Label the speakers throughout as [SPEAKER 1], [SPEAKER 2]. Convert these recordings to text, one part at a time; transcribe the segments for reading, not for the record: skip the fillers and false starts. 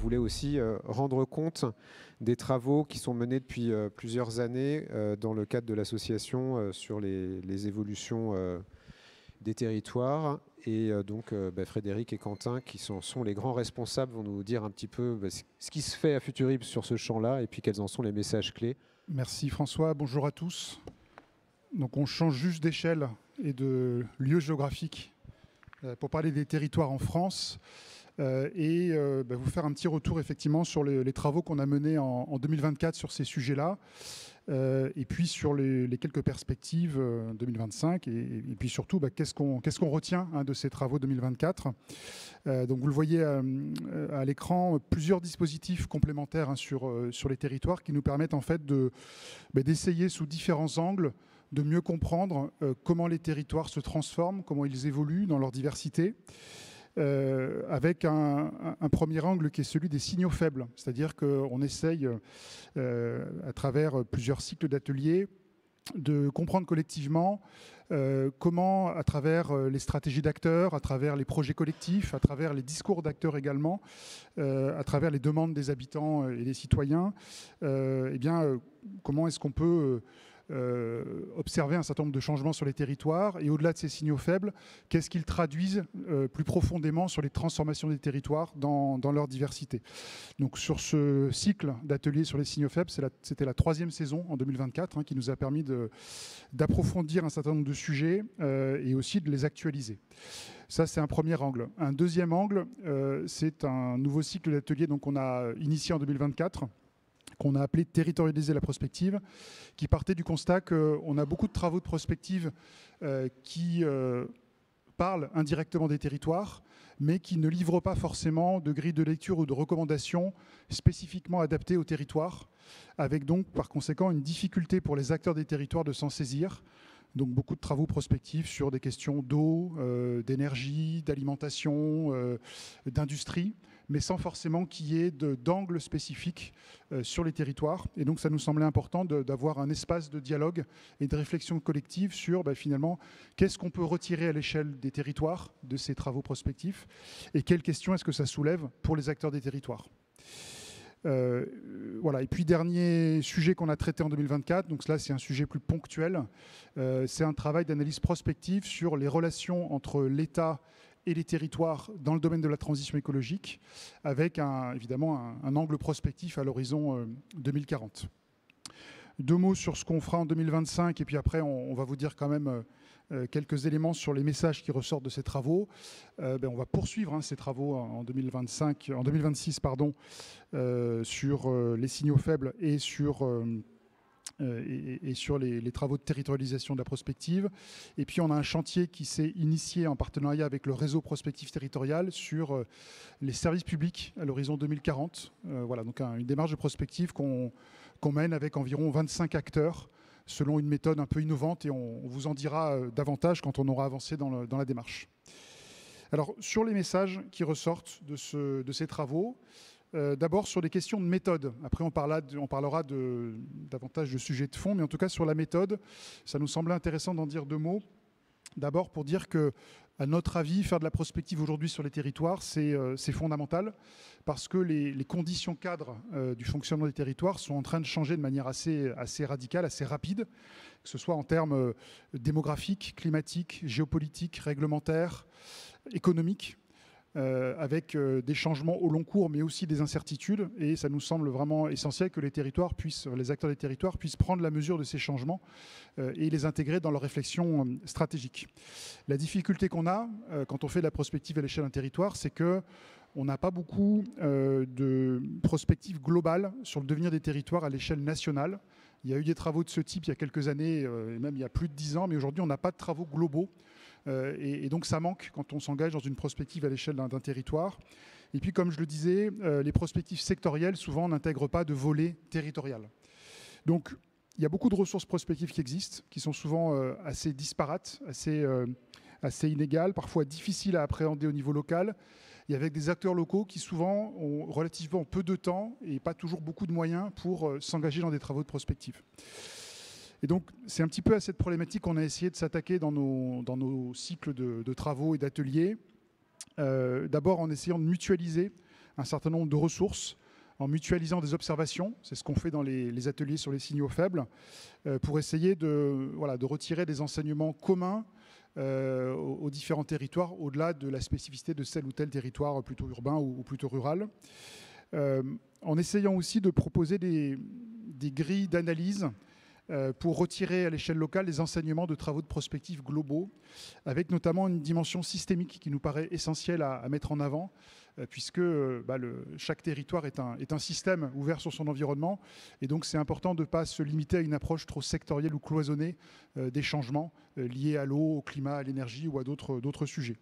[SPEAKER 1] voulait aussi rendre compte des travaux qui sont menés depuis plusieurs années dans le cadre de l'association sur les évolutions des territoires. Et donc Frédéric et Quentin, qui sont les grands responsables, vont nous dire un petit peu ce qui se fait à Futurib sur ce champ-là et puis quels en sont les messages clés.
[SPEAKER 2] Merci François, bonjour à tous. Donc on change juste d'échelle et de lieu géographique pour parler des territoires en France et vous faire un petit retour effectivement sur les travaux qu'on a menés en 2024 sur ces sujets-là. Et puis sur les quelques perspectives 2025 et puis surtout qu'est-ce qu'on retient de ces travaux 2024. Donc vous le voyez à l'écran, plusieurs dispositifs complémentaires sur les territoires qui nous permettent en fait d'essayer sous différents angles de mieux comprendre comment les territoires se transforment, comment ils évoluent dans leur diversité. Avec un premier angle qui est celui des signaux faibles. C'est-à-dire qu'on essaye, à travers plusieurs cycles d'ateliers, de comprendre collectivement comment, à travers les stratégies d'acteurs, à travers les projets collectifs, à travers les discours d'acteurs également, à travers les demandes des habitants et des citoyens, comment est-ce qu'on peut observer un certain nombre de changements sur les territoires et au-delà de ces signaux faibles, qu'est-ce qu'ils traduisent plus profondément sur les transformations des territoires dans leur diversité. Donc sur ce cycle d'ateliers sur les signaux faibles, c'était la 3e saison en 2024 qui nous a permis d'approfondir un certain nombre de sujets et aussi de les actualiser. Ça, c'est un premier angle. Un deuxième angle, c'est un nouveau cycle d'ateliers qu'on a initié en 2024, qu'on a appelé « Territorialiser la prospective », qui partait du constat qu'on a beaucoup de travaux de prospective qui parlent indirectement des territoires, mais qui ne livrent pas forcément de grille de lecture ou de recommandations spécifiquement adaptées aux territoires, avec donc par conséquent une difficulté pour les acteurs des territoires de s'en saisir. Donc beaucoup de travaux prospectifs sur des questions d'eau, d'énergie, d'alimentation, d'industrie, mais sans forcément qu'il y ait d'angle spécifique sur les territoires. Et donc ça nous semblait important d'avoir un espace de dialogue et de réflexion collective sur finalement qu'est-ce qu'on peut retirer à l'échelle des territoires de ces travaux prospectifs et quelles questions est-ce que ça soulève pour les acteurs des territoires. Voilà. Et puis dernier sujet qu'on a traité en 2024, donc là c'est un sujet plus ponctuel, c'est un travail d'analyse prospective sur les relations entre l'État et les territoires dans le domaine de la transition écologique, avec évidemment un angle prospectif à l'horizon 2040. 2 mots sur ce qu'on fera en 2025, et puis après on va vous dire quand même quelques éléments sur les messages qui ressortent de ces travaux. On va poursuivre ces travaux en 2026 sur les signaux faibles et sur les travaux de territorialisation de la prospective. Et puis on a un chantier qui s'est initié en partenariat avec le réseau prospectif territorial sur les services publics à l'horizon 2040. Voilà, donc une démarche de prospective qu'on mène avec environ 25 acteurs selon une méthode un peu innovante, et on vous en dira davantage quand on aura avancé dans la démarche. Alors, sur les messages qui ressortent de ces travaux, d'abord sur les questions de méthode. Après, on parlera davantage de sujets de fond, mais en tout cas, sur la méthode, ça nous semblait intéressant d'en dire 2 mots. D'abord, pour dire que, à notre avis, faire de la prospective aujourd'hui sur les territoires, c'est fondamental, parce que les conditions cadres du fonctionnement des territoires sont en train de changer de manière assez radicale, assez rapide, que ce soit en termes démographiques, climatiques, géopolitiques, réglementaires, économiques, avec des changements au long cours, mais aussi des incertitudes. Et ça nous semble vraiment essentiel que les acteurs des territoires puissent prendre la mesure de ces changements et les intégrer dans leur réflexion stratégique. La difficulté qu'on a quand on fait de la prospective à l'échelle d'un territoire, c'est qu'on n'a pas beaucoup de prospective globale sur le devenir des territoires à l'échelle nationale. Il y a eu des travaux de ce type il y a quelques années, et même il y a plus de 10 ans, mais aujourd'hui on n'a pas de travaux globaux. Et donc ça manque quand on s'engage dans une prospective à l'échelle d'un territoire. Et puis comme je le disais, les prospectives sectorielles souvent n'intègrent pas de volet territorial. Donc il y a beaucoup de ressources prospectives qui existent, qui sont souvent assez disparates, assez inégales, parfois difficiles à appréhender au niveau local, et avec des acteurs locaux qui souvent ont relativement peu de temps et pas toujours beaucoup de moyens pour s'engager dans des travaux de prospective. Et donc, c'est un petit peu à cette problématique qu'on a essayé de s'attaquer dans nos cycles de travaux et d'ateliers. D'abord en essayant de mutualiser un certain nombre de ressources en mutualisant des observations, c'est ce qu'on fait dans les ateliers sur les signaux faibles, pour essayer de retirer des enseignements communs aux différents territoires, au-delà de la spécificité de tel ou tel territoire plutôt urbain ou plutôt rural. En essayant aussi de proposer des grilles d'analyse pour retirer à l'échelle locale les enseignements de travaux de prospective globaux, avec notamment une dimension systémique qui nous paraît essentielle à mettre en avant, puisque chaque territoire est un système ouvert sur son environnement, et donc c'est important de ne pas se limiter à une approche trop sectorielle ou cloisonnée des changements liés à l'eau, au climat, à l'énergie ou à d'autres sujets.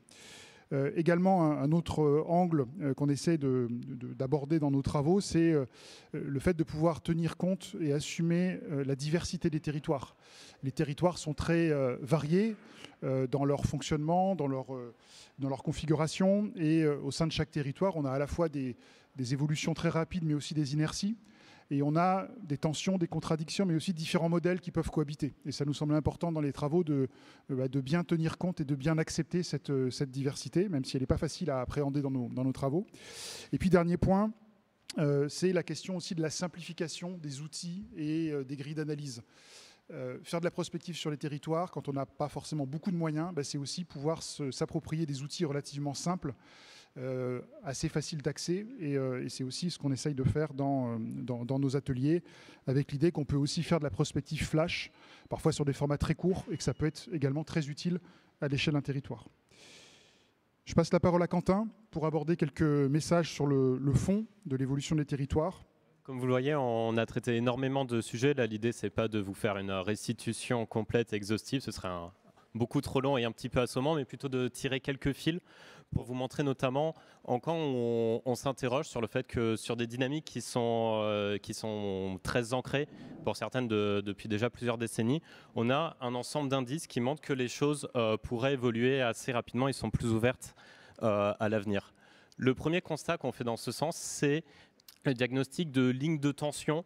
[SPEAKER 2] Également, un autre angle qu'on essaie d'aborder dans nos travaux, c'est le fait de pouvoir tenir compte et assumer la diversité des territoires. Les territoires sont très variés dans leur fonctionnement, dans leur configuration, et au sein de chaque territoire, on a à la fois des évolutions très rapides, mais aussi des inerties. Et on a des tensions, des contradictions, mais aussi différents modèles qui peuvent cohabiter. Et ça nous semble important dans les travaux de bien tenir compte et de bien accepter cette diversité, même si elle n'est pas facile à appréhender dans nos travaux. Et puis, dernier point, c'est la question aussi de la simplification des outils et des grilles d'analyse. Faire de la prospective sur les territoires, quand on n'a pas forcément beaucoup de moyens, c'est aussi pouvoir s'approprier des outils relativement simples, assez facile d'accès, et c'est aussi ce qu'on essaye de faire dans nos ateliers, avec l'idée qu'on peut aussi faire de la prospective flash, parfois sur des formats très courts, et que ça peut être également très utile à l'échelle d'un territoire. Je passe la parole à Quentin pour aborder quelques messages sur le fond de l'évolution des territoires.
[SPEAKER 3] Comme vous le voyez, on a traité énormément de sujets. Là, l'idée, c'est pas de vous faire une restitution complète, exhaustive, ce serait beaucoup trop long et un petit peu assommant, mais plutôt de tirer quelques fils pour vous montrer notamment quand on s'interroge sur le fait que sur des dynamiques qui sont très ancrées, pour certaines depuis déjà plusieurs décennies, on a un ensemble d'indices qui montrent que les choses pourraient évoluer assez rapidement et sont plus ouvertes à l'avenir. Le premier constat qu'on fait dans ce sens, c'est le diagnostic de lignes de tension,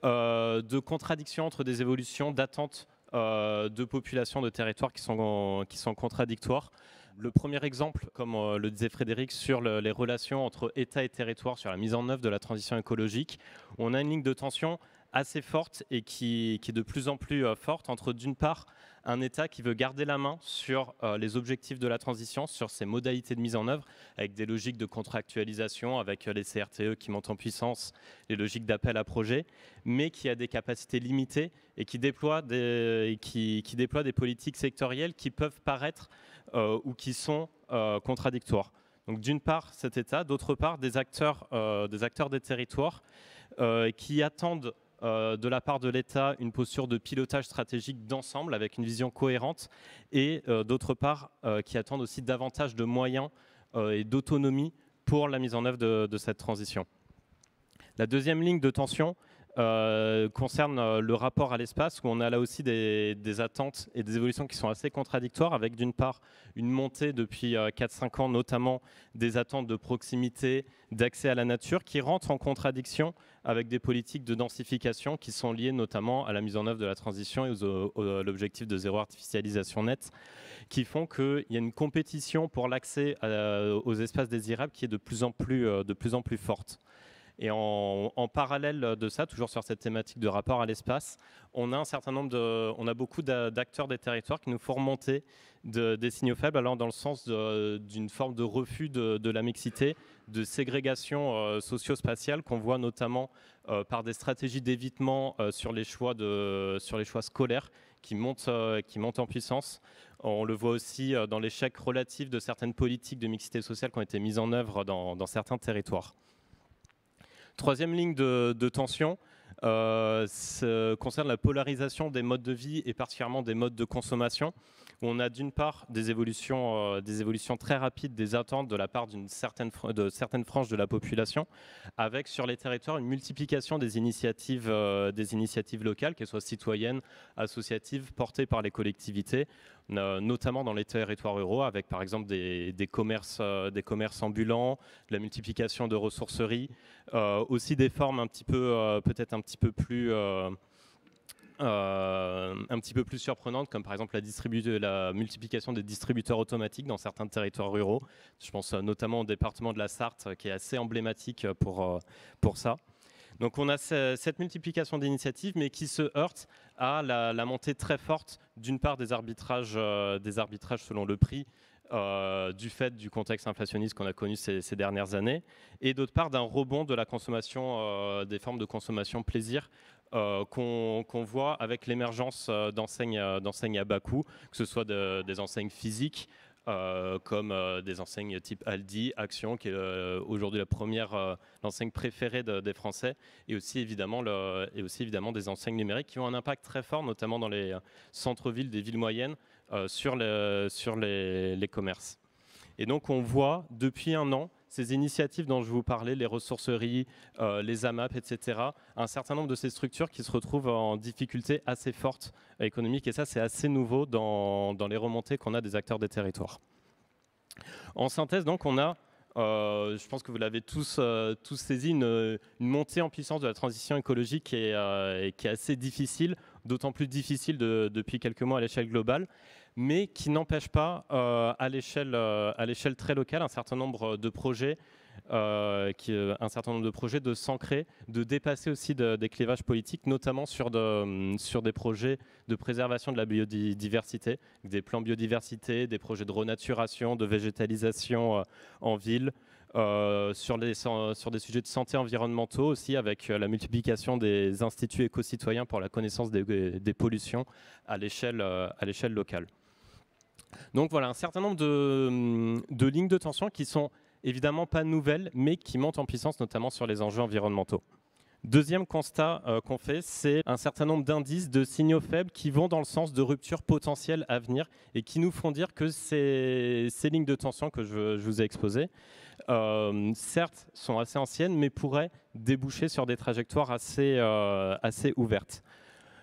[SPEAKER 3] de contradiction entre des évolutions d'attentes de populations, de territoires qui sont contradictoires. Le premier exemple, comme le disait Frédéric, sur les relations entre État et territoire, sur la mise en œuvre de la transition écologique, on a une ligne de tension assez forte et qui est de plus en plus forte entre, d'une part, un État qui veut garder la main sur les objectifs de la transition, sur ses modalités de mise en œuvre, avec des logiques de contractualisation, avec les CRTE qui montent en puissance, les logiques d'appel à projet, mais qui a des capacités limitées et qui déploie des politiques sectorielles qui peuvent paraître ou qui sont contradictoires. Donc d'une part cet État, d'autre part des acteurs des territoires qui attendent de la part de l'État une posture de pilotage stratégique d'ensemble avec une vision cohérente et d'autre part qui attendent aussi davantage de moyens et d'autonomie pour la mise en œuvre de cette transition. La deuxième ligne de tension concerne le rapport à l'espace, où on a là aussi des attentes et des évolutions qui sont assez contradictoires, avec d'une part une montée depuis 4-5 ans, notamment des attentes de proximité, d'accès à la nature, qui rentrent en contradiction avec des politiques de densification qui sont liées notamment à la mise en œuvre de la transition et à l'objectif de zéro artificialisation nette, qui font qu'il y a une compétition pour l'accès aux espaces désirables qui est de plus en plus forte. Et en parallèle de ça, toujours sur cette thématique de rapport à l'espace, on a beaucoup d'acteurs des territoires qui nous font remonter des signaux faibles, allant dans le sens d'une forme de refus de la mixité, de ségrégation socio-spatiale qu'on voit notamment par des stratégies d'évitement sur les choix scolaires qui montent en puissance. On le voit aussi dans l'échec relatif de certaines politiques de mixité sociale qui ont été mises en œuvre dans certains territoires. Troisième ligne de tension concerne la polarisation des modes de vie et particulièrement des modes de consommation, où on a d'une part des évolutions très rapides des attentes de la part de certaines franges de la population, avec sur les territoires une multiplication des initiatives locales, qu'elles soient citoyennes, associatives, portées par les collectivités, notamment dans les territoires ruraux, avec par exemple des commerces ambulants, de la multiplication de ressourceries, aussi des formes peut-être un petit peu plus un petit peu plus surprenantes, comme par exemple la multiplication des distributeurs automatiques dans certains territoires ruraux. Je pense notamment au département de la Sarthe, qui est assez emblématique pour ça. Donc on a cette multiplication d'initiatives, mais qui se heurte à la montée très forte, d'une part des arbitrages selon le prix, du fait du contexte inflationniste qu'on a connu ces dernières années, et d'autre part d'un rebond de la consommation, des formes de consommation plaisir, qu'on voit avec l'émergence d'enseignes à bas coût, que ce soit des enseignes physiques, comme des enseignes type Aldi, Action, qui est aujourd'hui l'enseigne préférée des Français, et aussi évidemment des enseignes numériques qui ont un impact très fort, notamment dans les centres-villes des villes moyennes, sur les commerces. Et donc on voit depuis un an ces initiatives dont je vous parlais, les ressourceries, les AMAP, etc., un certain nombre de ces structures qui se retrouvent en difficulté assez forte économique, et ça c'est assez nouveau dans les remontées qu'on a des acteurs des territoires. En synthèse, donc, on a, je pense que vous l'avez tous saisi, une montée en puissance de la transition écologique qui est assez difficile, d'autant plus difficile depuis quelques mois à l'échelle globale, mais qui n'empêche pas à l'échelle très locale un certain nombre de projets de s'ancrer, de dépasser aussi des clivages politiques, notamment sur des projets de préservation de la biodiversité, des plans biodiversité, des projets de renaturation, de végétalisation en ville, sur des sujets de santé environnementaux aussi, avec la multiplication des instituts éco-citoyens pour la connaissance des pollutions à l'échelle locale. Donc voilà, un certain nombre de lignes de tension qui sont évidemment pas nouvelles, mais qui montent en puissance, notamment sur les enjeux environnementaux. Deuxième constat qu'on fait, c'est un certain nombre d'indices, de signaux faibles qui vont dans le sens de ruptures potentielles à venir et qui nous font dire que ces lignes de tension que je vous ai exposées, certes, sont assez anciennes, mais pourraient déboucher sur des trajectoires assez ouvertes.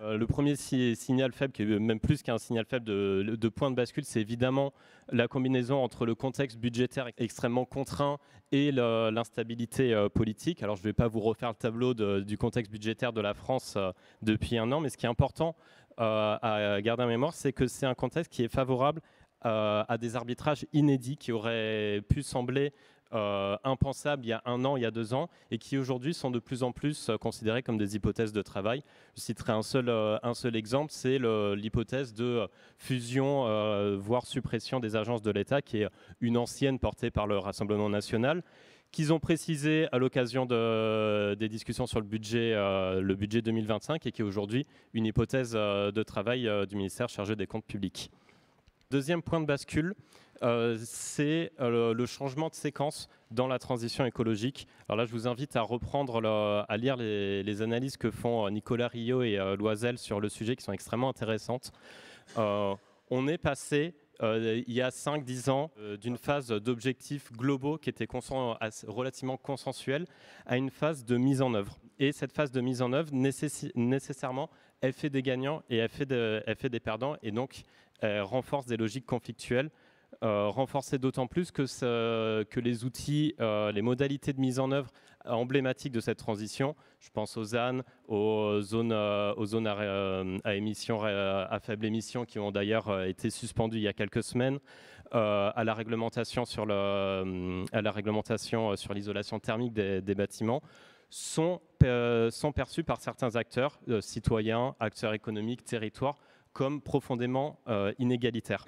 [SPEAKER 3] Le premier signal faible, qui est même plus qu'un signal faible de point de bascule, c'est évidemment la combinaison entre le contexte budgétaire extrêmement contraint et l'instabilité politique. Alors je ne vais pas vous refaire le tableau du contexte budgétaire de la France depuis un an, mais ce qui est important à garder en mémoire, c'est que c'est un contexte qui est favorable à des arbitrages inédits qui auraient pu sembler impensables il y a un an, il y a 2 ans, et qui aujourd'hui sont de plus en plus considérés comme des hypothèses de travail. Je citerai un seul exemple, c'est l'hypothèse de fusion, voire suppression des agences de l'État, qui est une ancienne portée par le Rassemblement national, qu'ils ont précisé à l'occasion des discussions sur le budget 2025, et qui est aujourd'hui une hypothèse de travail du ministère chargé des comptes publics. Deuxième point de bascule, c'est le changement de séquence dans la transition écologique. Alors là, je vous invite à à lire les analyses que font Nicolas Riot et Loisel sur le sujet, qui sont extrêmement intéressantes. On est passé, il y a 5-10 ans, d'une phase d'objectifs globaux qui était relativement consensuelle à une phase de mise en œuvre. Et cette phase de mise en œuvre, nécessairement, elle fait des gagnants et elle fait des perdants, et donc renforce des logiques conflictuelles, renforcées d'autant plus que les outils, les modalités de mise en œuvre emblématiques de cette transition, je pense aux ZAN, aux zones à émissions, à faible émission, qui ont d'ailleurs été suspendues il y a quelques semaines, à la réglementation sur l'isolation thermique des bâtiments, sont perçus par certains acteurs, citoyens, acteurs économiques, territoires, comme profondément inégalitaires.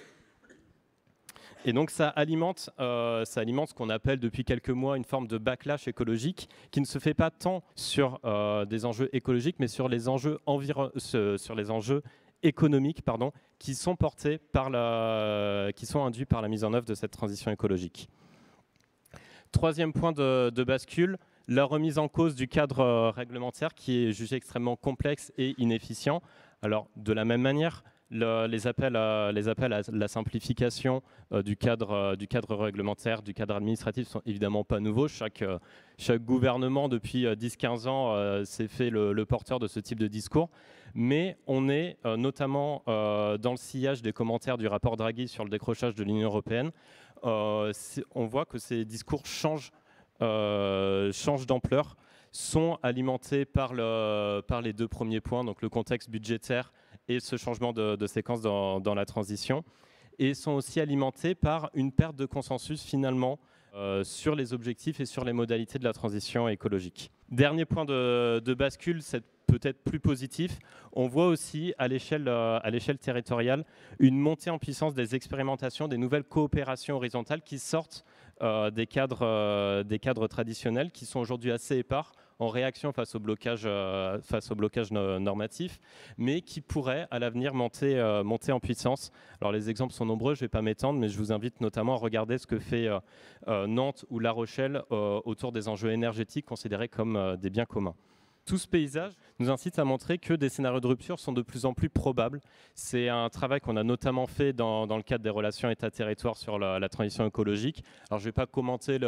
[SPEAKER 3] Et donc ça alimente ce qu'on appelle depuis quelques mois une forme de backlash écologique, qui ne se fait pas tant sur des enjeux écologiques, mais sur les enjeux économiques, qui sont induits par la mise en œuvre de cette transition écologique. Troisième point de bascule, la remise en cause du cadre réglementaire, qui est jugé extrêmement complexe et inefficient. Alors, de la même manière, les appels à la simplification du cadre réglementaire, du cadre administratif, sont évidemment pas nouveaux. Chaque gouvernement, depuis 10-15 ans, s'est fait le porteur de ce type de discours. Mais on est notamment dans le sillage des commentaires du rapport Draghi sur le décrochage de l'Union européenne. On voit que ces discours changent d'ampleur. sont alimentés par les deux premiers points, donc le contexte budgétaire et ce changement de séquence dans la transition, et sont aussi alimentés par une perte de consensus finalement sur les objectifs et sur les modalités de la transition écologique. Dernier point de bascule, c'est peut-être plus positif. On voit aussi à l'échelle territoriale une montée en puissance des expérimentations, des nouvelles coopérations horizontales qui sortent des cadres traditionnels qui sont aujourd'hui assez épars en réaction face au blocage normatif, mais qui pourraient à l'avenir monter en puissance. Alors les exemples sont nombreux, je ne vais pas m'étendre, mais je vous invite notamment à regarder ce que fait Nantes ou La Rochelle autour des enjeux énergétiques considérés comme des biens communs. Tout ce paysage nous incite à montrer que des scénarios de rupture sont de plus en plus probables. C'est un travail qu'on a notamment fait dans le cadre des relations État-territoire sur la transition écologique. Alors je ne vais pas rentrer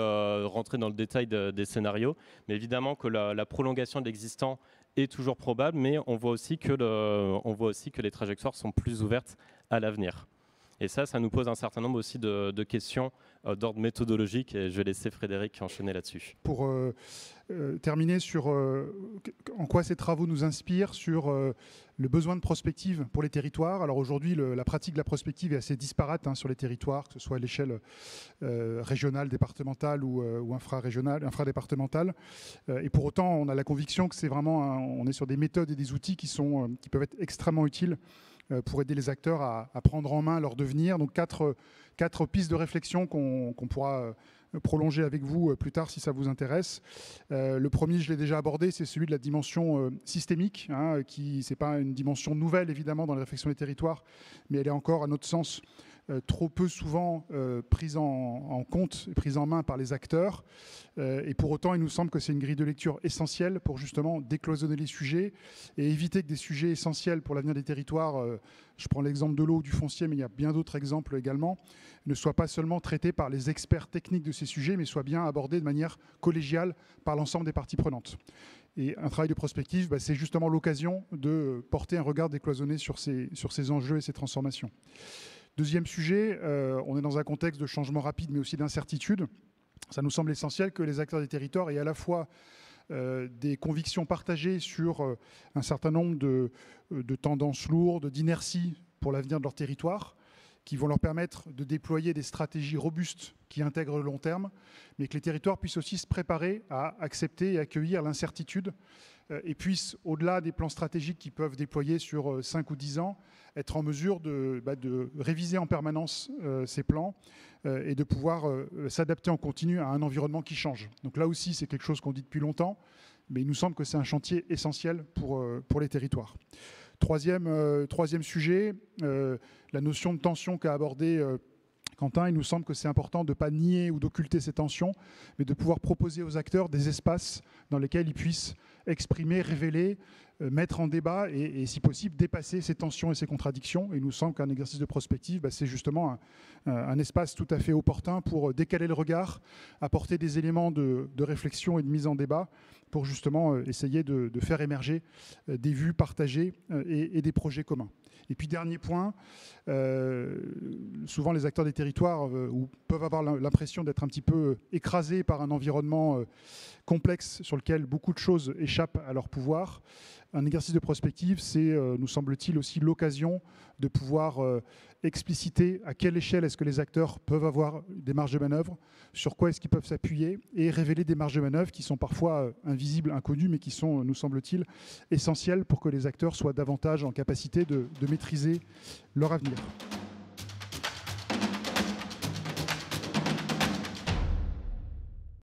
[SPEAKER 3] dans le détail des scénarios, mais évidemment que la prolongation de l'existant est toujours probable, mais on voit aussi que les trajectoires sont plus ouvertes à l'avenir. Et ça nous pose un certain nombre aussi de questions d'ordre méthodologique, et je vais laisser Frédéric enchaîner là-dessus.
[SPEAKER 2] Pour terminer sur en quoi ces travaux nous inspirent sur le besoin de prospective pour les territoires. Alors aujourd'hui, la pratique de la prospective est assez disparate sur les territoires, que ce soit à l'échelle régionale, départementale ou infradépartementale. Et pour autant, on a la conviction que c'est vraiment on est sur des méthodes et des outils qui peuvent être extrêmement utiles pour aider les acteurs à prendre en main leur devenir. Donc quatre pistes de réflexion qu'on pourra prolonger avec vous plus tard si ça vous intéresse. Le premier, je l'ai déjà abordé, c'est celui de la dimension systémique, qui c'est pas une dimension nouvelle évidemment dans la réflexion des territoires, mais elle est encore, à notre sens, trop peu souvent prise en compte et prise en main par les acteurs. Et pour autant, il nous semble que c'est une grille de lecture essentielle pour justement décloisonner les sujets et éviter que des sujets essentiels pour l'avenir des territoires, je prends l'exemple de l'eau ou du foncier, mais il y a bien d'autres exemples également, ne soient pas seulement traités par les experts techniques de ces sujets, mais soient bien abordés de manière collégiale par l'ensemble des parties prenantes. Et un travail de prospective, c'est justement l'occasion de porter un regard décloisonné sur ces enjeux et ces transformations. Deuxième sujet, on est dans un contexte de changement rapide, mais aussi d'incertitude. Ça nous semble essentiel que les acteurs des territoires aient à la fois des convictions partagées sur un certain nombre de tendances lourdes, d'inertie pour l'avenir de leur territoire, qui vont leur permettre de déployer des stratégies robustes qui intègrent le long terme, mais que les territoires puissent aussi se préparer à accepter et accueillir l'incertitude et puissent, au-delà des plans stratégiques qu'ils peuvent déployer sur 5 ou 10 ans, être en mesure de réviser en permanence ces plans et de pouvoir s'adapter en continu à un environnement qui change. Donc là aussi, c'est quelque chose qu'on dit depuis longtemps, mais il nous semble que c'est un chantier essentiel pour les territoires. Troisième sujet, la notion de tension qu'a abordée Quentin. Il nous semble que c'est important de ne pas nier ou d'occulter ces tensions, mais de pouvoir proposer aux acteurs des espaces dans lesquels ils puissent exprimer, révéler, mettre en débat et si possible, dépasser ces tensions et ces contradictions. Et il nous semble qu'un exercice de prospective, c'est justement un espace tout à fait opportun pour décaler le regard, apporter des éléments de réflexion et de mise en débat pour justement essayer de faire émerger des vues partagées et des projets communs. Et puis dernier point, souvent les acteurs des territoires peuvent avoir l'impression d'être un petit peu écrasés par un environnement complexe sur lequel beaucoup de choses échappent à leur pouvoir. Un exercice de prospective, c'est, nous semble-t-il, aussi l'occasion de pouvoir expliciter à quelle échelle est-ce que les acteurs peuvent avoir des marges de manœuvre, sur quoi est-ce qu'ils peuvent s'appuyer, et révéler des marges de manœuvre qui sont parfois invisibles, inconnues, mais qui sont, nous semble-t-il, essentielles pour que les acteurs soient davantage en capacité de maîtriser leur avenir.